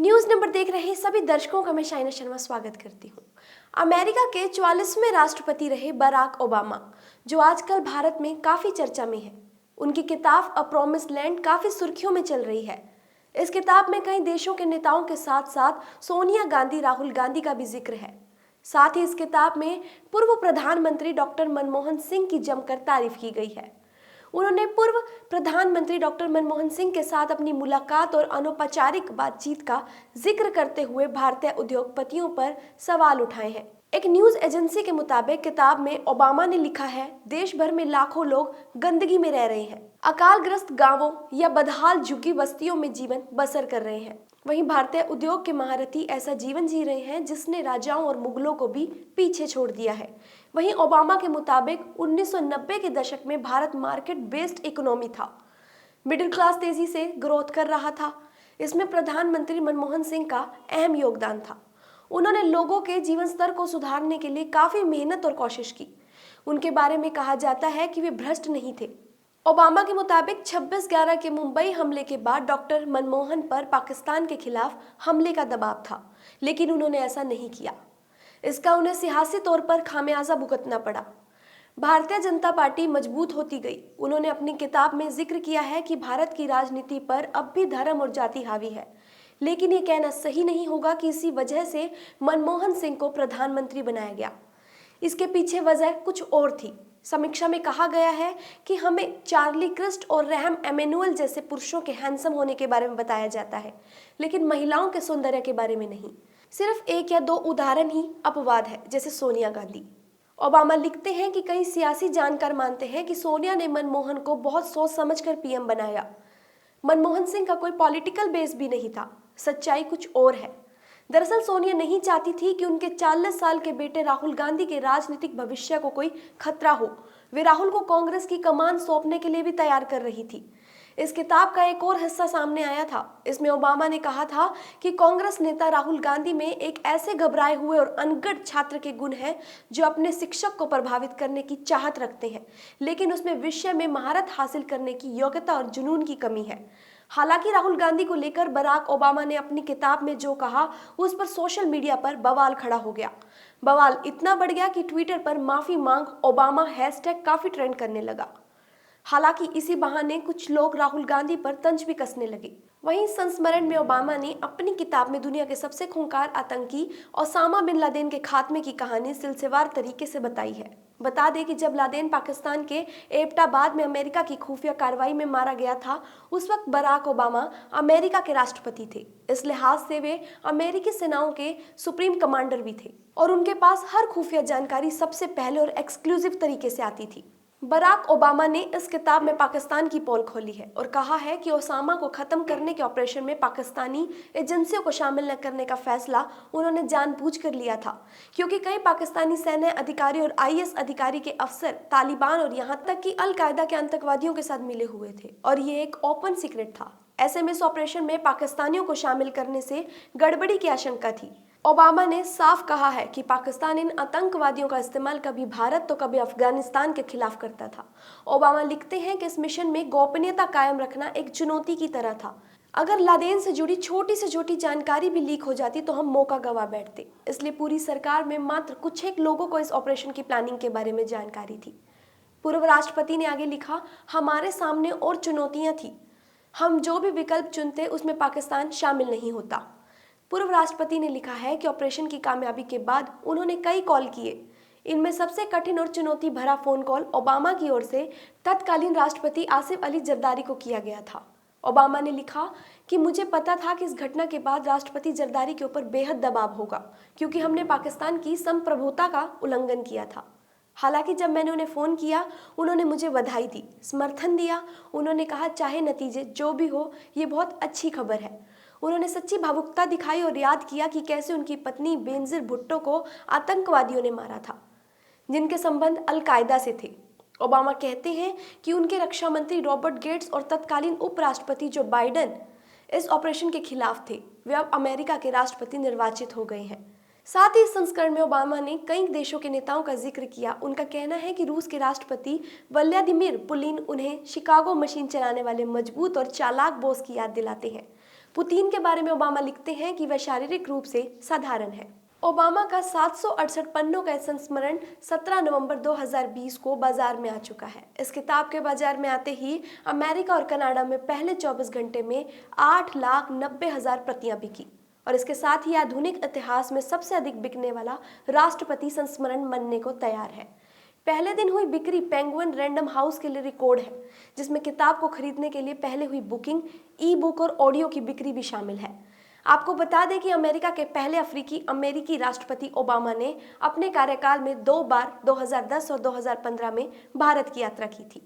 News number देख रहे सभी दर्शकों का मैं शाइना शर्मा स्वागत करती हूँ। अमेरिका के 44वें राष्ट्रपति रहे बराक ओबामा, जो आजकल भारत में काफी चर्चा में है। उनकी किताब अ प्रॉमिस्ड लैंड काफी सुर्खियों में चल रही है। इस किताब में कई देशों के नेताओं के साथ साथ सोनिया गांधी, राहुल गांधी का भी जिक्र है। साथ ही इस किताब में पूर्व प्रधानमंत्री डॉक्टर मनमोहन सिंह की जमकर तारीफ की गई है। उन्होंने पूर्व प्रधानमंत्री डॉक्टर मनमोहन सिंह के साथ अपनी मुलाकात और अनौपचारिक बातचीत का जिक्र करते हुए भारतीय उद्योगपतियों पर सवाल उठाए हैं। एक न्यूज एजेंसी के मुताबिक किताब में ओबामा ने लिखा है, देश भर में लाखों लोग गंदगी में रह रहे हैं, अकालग्रस्त गांवों या बदहाल झुग्गी बस्तियों में जीवन बसर कर रहे हैं। वहीं भारतीय उद्योग के महारथी ऐसा जीवन जी रहे हैं जिसने राजाओं और मुगलों को भी पीछे छोड़ दिया है। वहीं ओबामा के मुताबिक 1990 के दशक में भारत मार्केट बेस्ड इकोनॉमी था। मिडिल क्लास तेजी से ग्रोथ कर रहा था। इसमें प्रधानमंत्री मनमोहन सिंह का अहम योगदान था। उन्होंने लोगों के जीवन स्तर को सुधारने के लिए काफी मेहनत और कोशिश की। उनके बारे में कहा जाता है कि वे भ्रष्ट नहीं थे। ओबामा के मुताबिक 26/11 के मुंबई हमले के बाद डॉक्टर मनमोहन पर पाकिस्तान के खिलाफ हमले का दबाव था, लेकिन उन्होंने ऐसा नहीं किया। इसका उन्हें सियासी तौर पर खामियाजा भुगतना पड़ा। भारतीय जनता पार्टी मजबूत होती गई। उन्होंने अपनी किताब में जिक्र किया है कि भारत की राजनीति पर अब भी धर्म और जाति हावी है, लेकिन ये कहना सही नहीं होगा कि इसी वजह से मनमोहन सिंह को प्रधानमंत्री बनाया गया। इसके पीछे वजह कुछ और थी। समीक्षा में कहा गया है कि हमें चार्ली क्रिस्ट और रहम एमेनुअल जैसे पुरुषों के हैंडसम होने के बारे में बताया जाता है, लेकिन महिलाओं के सौंदर्य के बारे में नहीं। सिर्फ एक या दो उदाहरण ही अपवाद है, जैसे सोनिया गांधी। ओबामा लिखते हैं कि कई सियासी जानकार मानते हैं कि सोनिया ने मनमोहन को बहुत सोच समझकर पीएम बनाया। मनमोहन सिंह का कोई पॉलिटिकल बेस भी नहीं था। सच्चाई कुछ और है। दरअसल सोनिया नहीं चाहती थी कि उनके 40 साल के बेटे राहुल गांधी के राजनीतिक भविष्य को कोई खतरा हो। वे राहुल को कांग्रेस की कमान सौंपने के लिए भी तैयार कर रही थी। इस किताब का एक और हिस्सा सामने आया था। इसमें ओबामा ने कहा था कि कांग्रेस नेता राहुल गांधी में एक ऐसे घबराए हुए और अनगढ़ छात्र के गुण हैं जो अपने शिक्षक को प्रभावित करने की चाहत रखते हैं, लेकिन उसमें विषय में महारत हासिल करने की योग्यता और जुनून की कमी है। हालांकि राहुल गांधी को लेकर बराक ओबामा ने अपनी किताब में जो कहा, उस पर सोशल मीडिया पर बवाल खड़ा हो गया। बवाल इतना बढ़ गया कि ट्विटर पर माफी मांग ओबामा हैशटैग काफी ट्रेंड करने लगा। हालांकि इसी बहाने कुछ लोग राहुल गांधी पर तंज भी कसने लगे। वहीं संस्मरण में ओबामा ने अपनी किताब में दुनिया के सबसे खूंखार आतंकी ओसामा बिन लादेन के खात्मे की कहानी सिलसिलेवार तरीके से बताई है। बता दें कि जब लादेन पाकिस्तान के एबटाबाद में अमेरिका की खुफिया कार्रवाई में मारा गया था, उस वक्त बराक ओबामा अमेरिका के राष्ट्रपति थे। इस लिहाज से वे अमेरिकी सेनाओं के सुप्रीम कमांडर भी थे और उनके पास हर खुफिया जानकारी सबसे पहले और एक्सक्लूसिव तरीके से आती थी। बराक ओबामा ने इस किताब में पाकिस्तान की पोल खोली है और कहा है कि ओसामा को खत्म करने के ऑपरेशन में पाकिस्तानी एजेंसियों को शामिल न करने का फैसला उन्होंने जानबूझकर लिया था, क्योंकि कई पाकिस्तानी सैन्य अधिकारी और आईएस अधिकारी के अफसर तालिबान और यहां तक कि अल कायदा के आतंकवादियों के साथ मिले हुए थे और ये एक ओपन सीक्रेट था। ऐसे में इस ऑपरेशन में पाकिस्तानियों को शामिल करने से गड़बड़ी की आशंका थी। ओबामा ने साफ कहा है कि पाकिस्तान इन आतंकवादियों का इस्तेमाल कभी भारत तो कभी अफगानिस्तान के खिलाफ करता था। ओबामा लिखते हैं कि इस मिशन में गोपनीयता कायम रखना एक चुनौती की तरह था। अगर लादेन से जुड़ी छोटी से छोटी जानकारी भी लीक हो जाती तो हम मौका गंवा बैठते। इसलिए पूरी सरकार में मात्र कुछ एक लोगों को इस ऑपरेशन की प्लानिंग के बारे में जानकारी थी। पूर्व राष्ट्रपति ने आगे लिखा, हमारे सामने और चुनौतियां थी। हम जो भी विकल्प चुनते उसमें पाकिस्तान शामिल नहीं होता। पूर्व राष्ट्रपति ने लिखा है कि ऑपरेशन की कामयाबी के बाद उन्होंने कई कॉल किए। इनमें सबसे कठिन और चुनौती भरा फोन कॉल ओबामा की ओर से तत्कालीन राष्ट्रपति आसिफ अली जरदारी को किया गया था। ओबामा ने लिखा कि मुझे पता था कि इस घटना के बाद राष्ट्रपति जरदारी के ऊपर बेहद दबाव होगा, क्योंकि हमने पाकिस्तान की संप्रभुता का उल्लंघन किया था। हालांकि जब मैंने उन्हें फ़ोन किया, उन्होंने मुझे बधाई दी, समर्थन दिया। उन्होंने कहा, चाहे नतीजे जो भी हो, ये बहुत अच्छी खबर है। उन्होंने सच्ची भावुकता दिखाई और याद किया कि कैसे उनकी पत्नी बेनजीर भुट्टो को आतंकवादियों ने मारा था, जिनके संबंध अल कायदा से थे। ओबामा कहते हैं कि उनके रक्षा मंत्री रॉबर्ट गेट्स और तत्कालीन उपराष्ट्रपति जो बाइडेन इस ऑपरेशन के खिलाफ थे, वे अब अमेरिका के राष्ट्रपति निर्वाचित हो गए हैं। साथ ही इस संस्करण में ओबामा ने कई देशों के नेताओं का जिक्र किया। उनका कहना है कि रूस के राष्ट्रपति व्लादिमीर पुतिन उन्हें शिकागो मशीन चलाने वाले मजबूत और चालाक बॉस की याद दिलाते हैं। पुतिन के बारे में ओबामा लिखते हैं कि वह शारीरिक रूप से साधारण है। ओबामा का 768 पन्नों का संस्मरण 17 नवंबर 2020 को बाजार में आ चुका है। इस किताब के बाजार में आते ही अमेरिका और कनाडा में पहले 24 घंटे में 8,90,000 प्रतियां बिकी और इसके साथ ही आधुनिक इतिहास में सबसे अधिक बिकने वाला राष्ट्रपति संस्मरण बनने को तैयार है। पहले दिन हुई बिक्री पेंगुइन रैंडम हाउस के लिए रिकॉर्ड है, जिसमें किताब को खरीदने के लिए पहले हुई बुकिंग, ई बुक और ऑडियो की बिक्री भी शामिल है। आपको बता दें कि अमेरिका के पहले अमेरिकी राष्ट्रपति ओबामा ने अपने कार्यकाल में 2 बार 2010 और 2015 में भारत की यात्रा की थी।